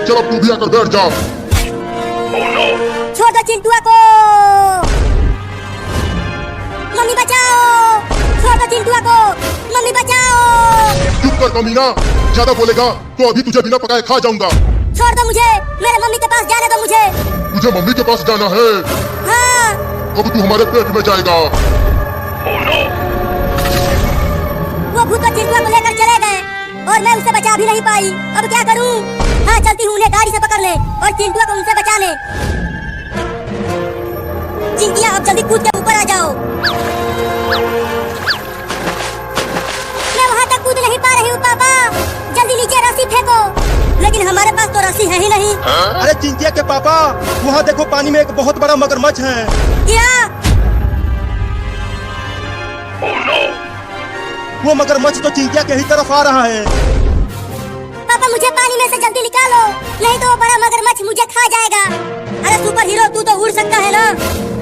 चल अब तू भी आकर बैठ जा। छोड़ दो चिंटुआ को। मम्मी बचाओ, छोड़ दो चिंटुआ को। मम्मी बचाओ। चुप कर कमीना, ज्यादा बोलेगा तो अभी तुझे बिना पकाए खा जाऊंगा। छोड़ दो मुझे, मेरे मम्मी के पास जाने दो मुझे। तुझे मम्मी के पास जाना है? हाँ। अब तू हमारे पेट में जाएगा। वो भूत तो चिंटुआ को लेकर चले गए और मैं उसे बचा भी नहीं पाई। अब क्या करूं? हाँ, चलती हूँ उन्हें गाड़ी से पकड़ ले और चिंटुआ को उनसे बचा ले। चिंटिया अब जल्दी कूद के ऊपर आ जाओ। मैं वहाँ तक कूद नहीं पा रही हूँ पापा, जल्दी नीचे रस्सी फेंको। लेकिन हमारे पास तो रस्सी है ही नहीं। अरे चिंटिया के पापा, वहाँ देखो पानी में एक बहुत बड़ा मगरमच्छ है। क्या? वो मगरमच्छ तो चिंटिया के ही तरफ आ रहा है। पापा मुझे पानी में से जल्दी निकालो, नहीं तो वो बड़ा मगरमच्छ मुझे खा जाएगा। अरे सुपर हीरो, तू तो उड़ सकता है ना,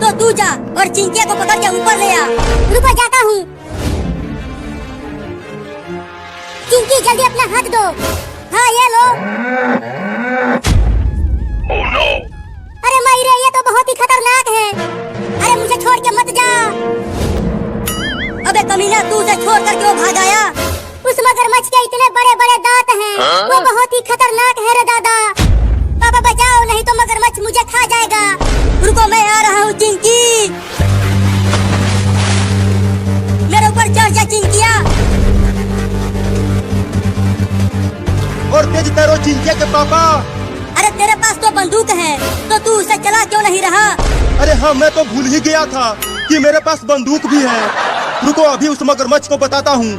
तो तू जा और चिंटिया को पकड़ के ऊपर ले आ। रुको, जाता हूँ। चिंटी जल्दी अपना हाथ दो। हाँ, ये लो। अरे मयूरे, ये तो बहुत ही खतरनाक है। अरे मुझे छोड़ के मत जा। अबे कमीना, तू उसे छोड़ कर क्यों भाग आया? उस मगरमच्छ के इतने बड़े बड़े दांत हैं, वो बहुत ही खतरनाक है रे दादा। पापा बचाओ, नहीं तो मगरमच्छ मुझे खा जाएगा। रुको, मैं आ रहा हूँ चिंकी। मेरे ऊपर चढ़ जा चिंकिया। और तेज तैरो चिंटिया के पापा। अरे तेरे पास तो बंदूक है, तो तू उसे चला क्यों नहीं रहा? अरे हाँ, मैं तो भूल ही गया था कि मेरे पास बंदूक भी है। रुको, अभी उस मगरमच्छ को बताता हूँ।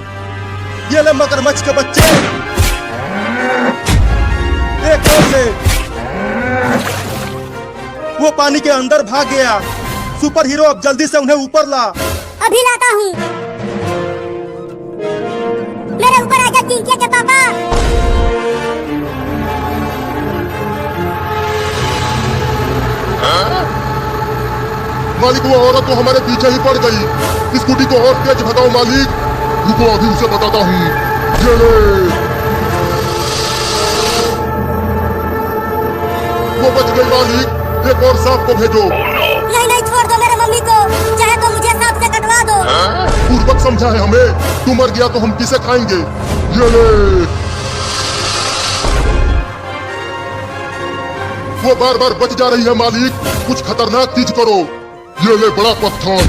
ये ले मगरमच्छ के बच्चे, एक और ले। वो पानी के अंदर भाग गया। सुपर हीरो, अब जल्दी से उन्हें ऊपर ला। अभी लाता हूँ। मेरे ऊपर आजा चिंकिया के पापा। मालिक, वो औरत तो हमारे पीछे ही पड़ गई। स्कूटी को और तेज भगाओ मालिक। रुको, अभी उसे बताता हूँ। ये ले। वो बच गई मालिक, एक और सांप को भेजो। नहीं नहीं, छोड़ दो मेरे मम्मी को, चाहे तो मुझे सांप से कटवा दो। पूर्वक समझा है हमें, तू मर गया तो हम किसे खाएंगे। ये ले। वो बार बार बच जा रही है मालिक, कुछ खतरनाक चीज करो। ये ले बड़ा पत्थर।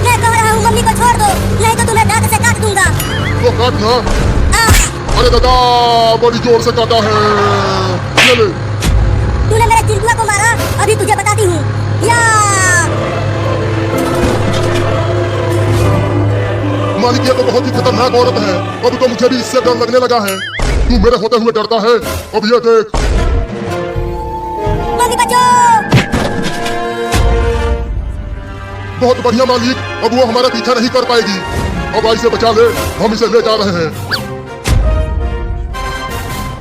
मैं कह रहा हूँ मम्मी को छोड़ दो, नहीं तो तुम्हें दांत से काट दूंगा। तो काटना। अरे दादा, बड़ी जोर से काटा है। ये ले। तूने मेरे चिंटुआ को मारा, अभी तुझे बताती हूँ। या मालिक, ये तो बहुत ही खतरनाक औरत है। अब तो मुझे भी इससे डर लगने लगा है। तू मेरे होते हुए डरता है, अब ये देख। मम्मी बचो। बहुत बढ़िया मालिक, अब वो हमारा पीछा नहीं कर पाएगी। अब आई से बचा ले, हम इसे ले जा रहे हैं।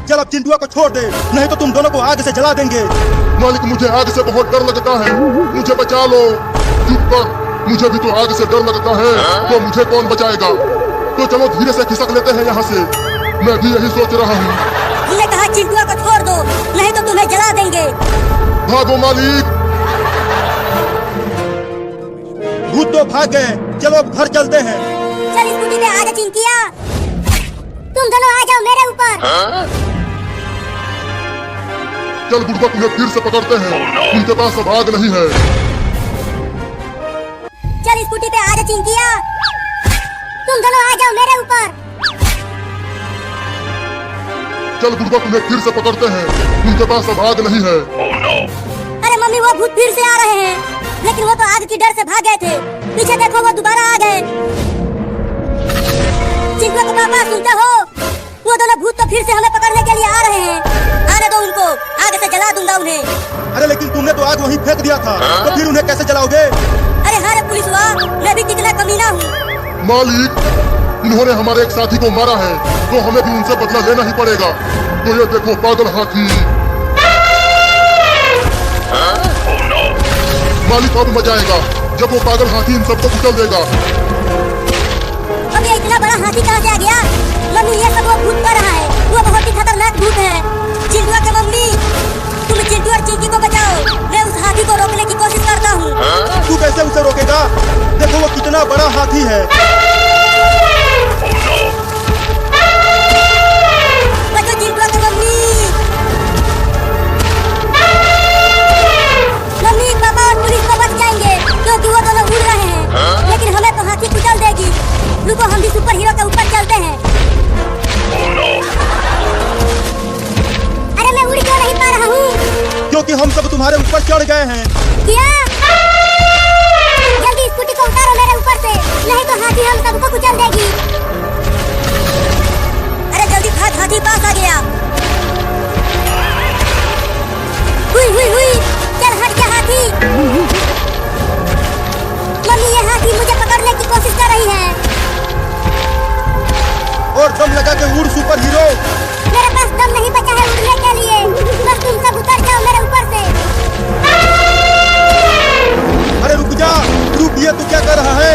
चल अब चिंटुआ को छोड़ दे, नहीं तो तुम दोनों को आग से जला देंगे। मालिक, मुझे आग से बहुत डर लगता है, मुझे बचा लो। चुप कर, मुझे भी तो आग से डर लगता है, तो मुझे कौन बचाएगा? तो चलो धीरे से खिसक लेते हैं यहाँ से। मैं भी यही सोच रहा हूँ। तुमने कहा चिंटुआ को छोड़ दो, नहीं तो तुम्हें जला देंगे। भागो मालिक। भूत तो भाग गए, चलो अब घर चलते हैं। चल स्कूटी पे आजा चिंकिया, तुम दोनों आ जाओ मेरे ऊपर। चल बुढ़बा, तुम्हें फिर से पकड़ते हैं। उनके पास अब आग नहीं है। चल स्कूटी पे आजा चिंकिया, तुम दोनों आ जाओ मेरे ऊपर। चल बुढ़बा, तुम्हें फिर से पकड़ते हैं। उनके पास अब आग नहीं है। अरे मम्मी, वो भूत फिर से आ रहे हैं, लेकिन वो तो आग की डर से भाग गए थे। पीछे देखो, वो दोबारा आ गए। चिंटुआ के पापा, सुनते हो? वो दोनों भूत तो फिर से हमें पकड़ने के लिए आ रहे हैं। आने दो उनको, आग से जला दूंगा उन्हें। अरे लेकिन तुमने तो आग वहीं फेंक दिया था, तो फिर उन्हें कैसे जलाओगे? अरे हाँ रे पुलिस हुआ, मैं भी कितना कमीना हूँ। मालिक, इन्होंने हमारे एक साथी को मारा है, तो हमें भी उनसे बदला लेना ही पड़ेगा। तो ये देखो पागल हाथी। मालिक, अब मजा आएगा जब वो पागल हाथी इन सबको कुचल देगा। अब ये इतना बड़ा हाथी कहाँ से आ गया? मम्मी ये सब वो भूत कर रहा है, वो बहुत ही खतरनाक भूत है। चिंटुआ के मम्मी, तुम चिंटू और चिंकी को बचाओ, मैं उस हाथी को रोकने की कोशिश करता हूँ। तू कैसे उसे रोकेगा? देखो वो कितना बड़ा हाथी है। बचो चिंटुआ के मम्मी। मम्मी पापा और पुलिस को बच जाएंगे क्योंकि वो दोनों उड़ रहे हैं, लेकिन हमें तो हाथी कुचल देगी। रुको हम भी सुपर हीरो के ऊपर चलते हैं। अरे मैं उड़ क्यों नहीं पा रहा हूँ? क्योंकि हम सब तुम्हारे ऊपर चढ़ गए हैं। क्या? जल्दी स्कूटी को उतारो मेरे ऊपर से, नहीं तो हाथी हम सबको कुचल देगी। अरे जल्दी भाग, हाथी पास आ गया। हुई हुई हुई, चल हट जा हाथी। मम्मी ये हाथी मुझे पकड़ने की कोशिश कर रही है। और दम लगा के उड़ सुपर हीरो। मेरे पास दम नहीं बचा है उड़ने के लिए, बस तुम सब उतर जाओ मेरे ऊपर से। अरे रुक जा, रुक, ये तू क्या कर रहा है?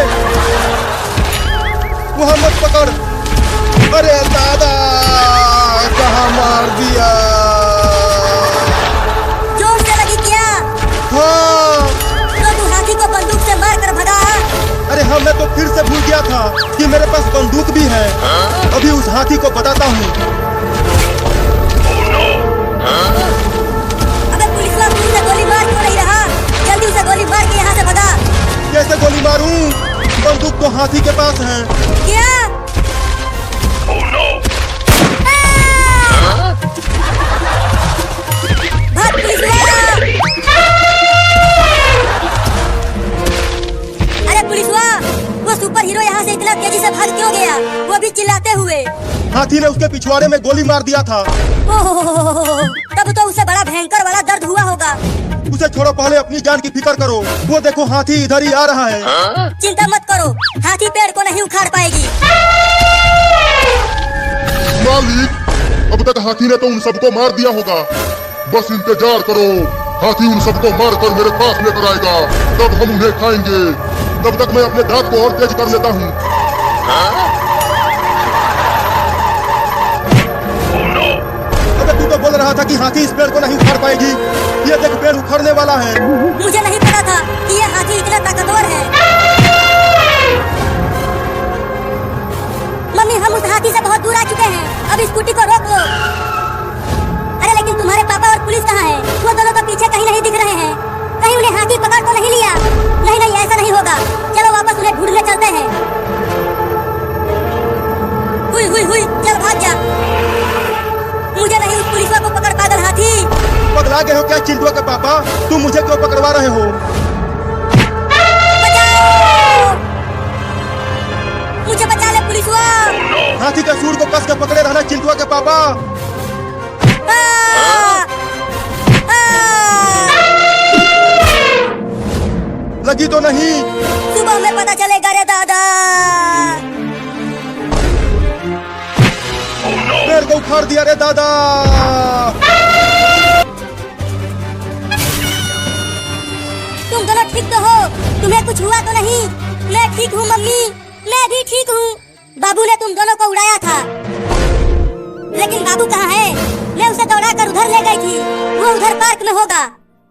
वहाँ मत पकड़। अरे दादा, कहाँ मार दिया? जोर से लगी क्या? हाँ। तो तू हाथी को बंदूक से मार कर भगा। अरे हाँ, मैं तो फिर से भूल गया था कि मेरे पास बंदूक भी है। अभी उस हाथी को बताता हूँ। अबे पुलिस वाला तुमसे गोली मार क्यों नहीं रहा? जल्दी उसे गोली मार के यहाँ से भगा। कैसे गोली मारूं? बंदूक तो हाथी के पास है। क्या? भाग पुलिस वाला। अरे पुलिस वाला, वो सुपर हीरो यहाँ से इतना तेजी से भाग क्यों गया? वो भी चिल्लाते हुए। हाथी ने उसके पिछवाड़े में गोली मार दिया था। ओह, तब तो उसे बड़ा भयंकर वाला दर्द हुआ होगा। उसे छोड़ो, पहले अपनी जान की फिक्र करो। वो देखो हाथी इधर ही आ रहा है। चिंता मत करो, हाथी पेड़ को नहीं उखाड़ पाएगी। मालिक, अब तक हाथी ने तो उन सबको मार दिया होगा। बस इंतजार करो, हाथी उन सबको मार कर मेरे पास लेकर आएगा, तब हम उन्हें खाएंगे। तब तक मैं अपने दांत को और तेज कर लेता हूँ। अबे तू तो बोल रहा था कि हाथी इस पेड़ को नहीं उखाड़ पाएगी। ये देख, पेड़ उखड़ने वाला है। मुझे नहीं पता था कि ये हाथी इतना ताकतवर है। मम्मी हम उस हाथी से बहुत दूर आ चुके हैं, अब स्कूटी को रोक लो। अरे लेकिन तुम्हारे पापा और पुलिस कहाँ हैं? वो दोनों तो पीछे कहीं नहीं दिख रहे हैं। कहीं उन्हें हाथी पकड़ तो नहीं लिया? नहीं नहीं, ऐसा नहीं होगा। चलो वापस उन्हें ढूंढने चलते हैं। हुई हुई हुई, चल भाग जा। मुझे नहीं उस पुलिस को पकड़, पागल हाथी। पगला गए हो क्या चिंटुआ के पापा? तुम मुझे क्यों पकड़वा रहे हो? बचाओ! मुझे बचा ले पुलिस वाला। हाथी के सूंड को कस के पकड़े रहना चिंटुआ के पापा। लगी तो नहीं? सुबह में पता चलेगा रे दादा। पेड़ को उखाड़ दिया रे दादा। तुम दोनों ठीक तो हो? तुम्हें कुछ हुआ तो नहीं? मैं ठीक हूँ मम्मी, मैं भी ठीक हूँ। बाबू ने तुम दोनों को उड़ाया था, लेकिन बाबू कहाँ है? मैं उसे दौड़ा कर उधर ले गई थी, वो उधर पार्क में होगा।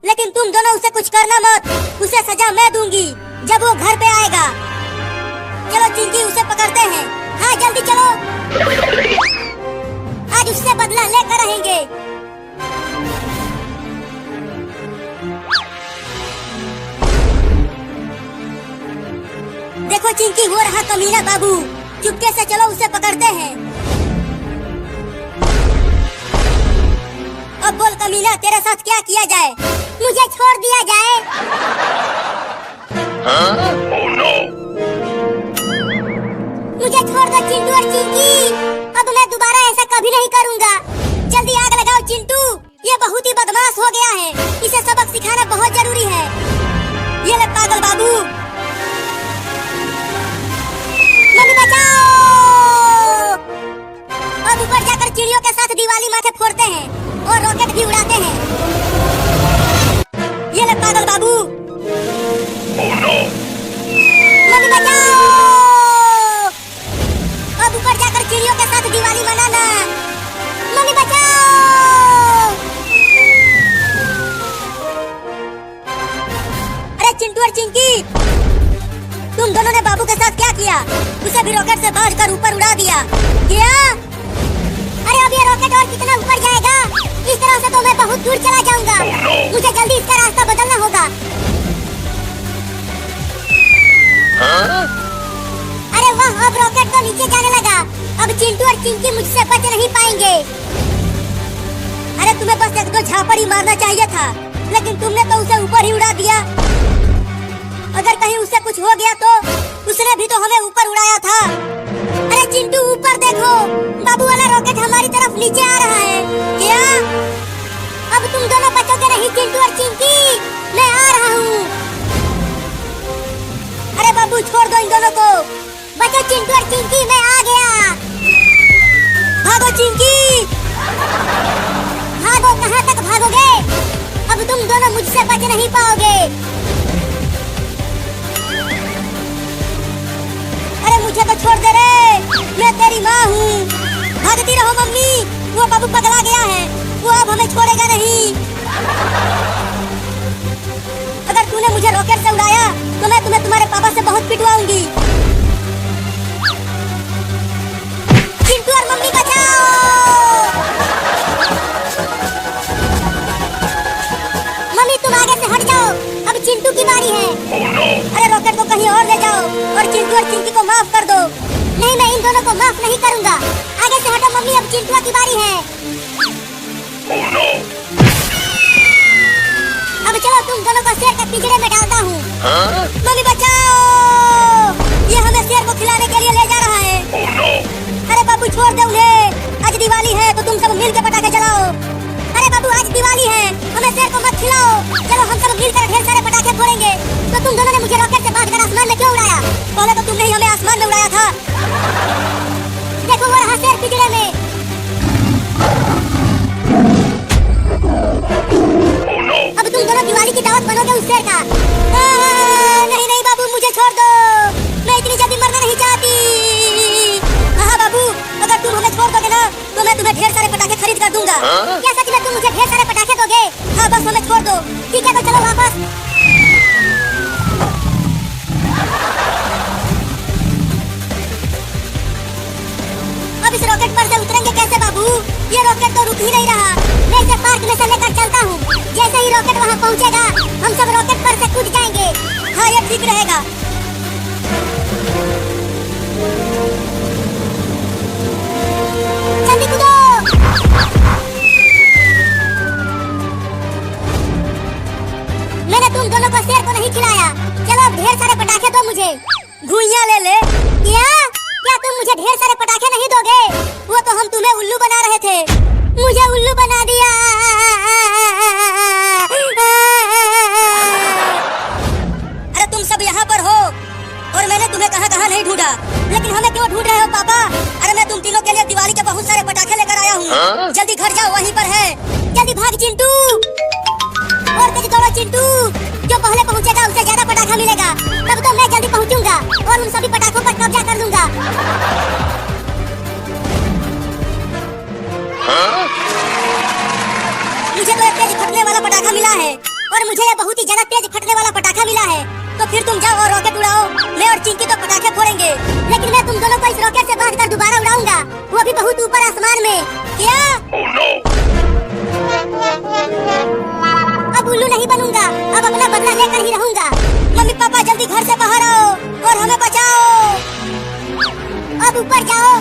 लेकिन तुम दोनों उसे कुछ करना मत, उसे सजा मैं दूंगी जब वो घर पे आएगा। चलो चिंकी, उसे पकड़ते हैं। हाँ जल्दी चलो, आज उससे बदला लेकर रहेंगे। देखो चिंकी, हो रहा कमीना बाबू, चुपके से चलो उसे पकड़ते हैं। अब बोल कमीना, तेरे साथ क्या किया जाए? मुझे छोड़ दिया जाए। मुझे छोड़ दो चिंटू और चिंकी, अब मैं दोबारा ऐसा कभी नहीं करूँगा। जल्दी आग लगाओ चिंटू, ये बहुत ही बदमाश हो गया है, इसे सबक सिखाना बहुत जरूरी है। ये ले पागल बाबू। मम्मी बचाओ! अब ऊपर जाकर चिड़ियों के साथ दिवाली माथे फोड़ते हैं और रॉकेट भी उड़ाते हैं। ये ले पागल बाबू। मम्मी बचाओ! अब ऊपर जाकर चिड़ियों के साथ दिवाली किया, उसे भी रॉकेट से बांध कर ऊपर उड़ा दिया। क्या? अरे अब ये रॉकेट और कितना ऊपर जाएगा? इस तरह से तो मैं बहुत दूर चला जाऊंगा। मुझे जल्दी इसका रास्ता बदलना होगा। अरे वाह, अब रॉकेट तो नीचे जाने लगा। अब चिंटू और चिंकी मुझसे बच नहीं पाएंगे। अरे तुम्हें बस एक दो झापड़ ही मारना चाहिए था, लेकिन तुमने तो उसे ऊपर ही उड़ा दिया। अगर कहीं उसे कुछ हो गया तो उसने भी तो हमें ऊपर उड़ाया था। अरे चिंटू ऊपर देखो, बाबू वाला रॉकेट हमारी तरफ नीचे आ रहा है। क्या? अब तुम दोनों बचोगे नहीं चिंटू और चिंकी, मैं आ रहा हूँ। अरे बाबू छोड़ दो इन दोनों को। बचो चिंटू और चिंकी, मैं आ गया। भागो चिंकी, भागो। कहाँ तक भागोगे? अब तुम दोनों मुझसे बच नहीं पाओगे। अरे मुझे तो छोड़ दे रे, मैं तेरी माँ हूँ। भागती रहो मम्मी, वो बाबू पगला गया है, वो अब हमें छोड़ेगा नहीं। अगर तूने मुझे रॉकेट से उड़ाया तो मैं तुम्हें तुम्हारे पापा से बहुत पिटवाऊंगी। चिंटू और मम्मी बचाओ। मम्मी तुम आगे से हट जाओ, अब चिंटू की बारी है। अरे रॉकेट को कहीं और ले जाओ और चिंटू और चिंकी को माफ कर दो। नहीं, मैं इन दोनों को माफ नहीं करूंगा। आगे से हटो मम्मी, अब चिंटू की बारी है। अब चलो तुम दोनों को शेर के पिंजरे में डालता हूँ। मम्मी बचाओ, ये हमें शेर को खिलाने के लिए ले जा रहा है। अरे बाबू छोड़ दे उन्हें, आज दिवाली है तो तुम सब मिल के पटाखे जलाओ। अरे बाबू आज दिवाली है, हमें शेर को मत खिलाओ। चलो हम सब मिलकर ढेर सारे पटाखे फोड़ेंगे। तो तुम दोनों ने मुझे रॉकेट से बांधकर आसमान में क्यों उड़ाया? पहले तो तुमने ही हमें आसमान में उड़ाया था। देखो वो रहा शेर पिंजरे में। अब तुम दोनों दिवाली की दावत बनोगे उस शेर का। नहीं नहीं बाबू, मुझे छोड़ दो, मैं इतनी जल्दी मरना नहीं चाहती। हाँ बाबू, अगर तुम हमें छोड़ दोगे ना तो मैं तुम्हें ढेर सारे पटाखे खरीद कर दूंगा। क्या सच में तुम मुझे ढेर सारे पटाखे दोगे? हाँ बस हमें छोड़ दो। ठीक है तो चलो वापस। अब इस रॉकेट पर से उतरेंगे कैसे बाबू? ये रॉकेट तो रुक ही नहीं रहा। मैं इसे पार्क में से लेकर चलता हूँ। जैसे ही रॉकेट वहाँ पहुँचेगा हम सब रॉकेट पर से कूद जाएंगे। हाँ ये ठीक रहेगा। जल्दी कूदो। मैंने तुम दोनों को शेर को नहीं खिलाया। चलो अब ढेर सारे पटाखे दो मुझे। घुइयां ले ले। क्या तुम मुझे ढेर सारे पटाखे नहीं दोगे? वो तो हम तुम्हें उल्लू बना रहे थे। मुझे उल्लू बना दिया। अरे तुम सब यहाँ पर हो और मैंने तुम्हें कहाँ नहीं ढूंढा, लेकिन हमें क्यों ढूंढ रहे हो पापा? अरे मैं तुम तीनों के लिए दिवाली के बहुत सारे पटाखे लेकर आया हूँ। जल्दी घर जाओ, वहीं पर है। जल्दी भाग चिंटू, और तेज दौड़ो चिंटू। जो पहले पहुँचेगा उसे ज्यादा पटाखा मिलेगा। तब तो मैं जल्दी पहुँचूंगा और उन सभी पटाखों पर कब्जा कर लूंगा। मुझे तो एक तेज फटने वाला पटाखा मिला है और मुझे ये बहुत ही ज्यादा तेज फटने वाला पटाखा मिला है। तो फिर तुम जाओ और रॉकेट उड़ाओ। मैं और चिंकी तो पटाखे फोड़ेंगे, लेकिन मैं तुम दोनों को इस रॉकेट से बांधकर दोबारा उड़ाऊंगा, वो भी बहुत ऊपर आसमान में। क्या? अब उल्लू नहीं बनूंगा, अब अपना बदला लेकर ही रहूंगा। मम्मी पापा जल्दी घर से बाहर आओ और हमें बचाओ। अब ऊपर जाओ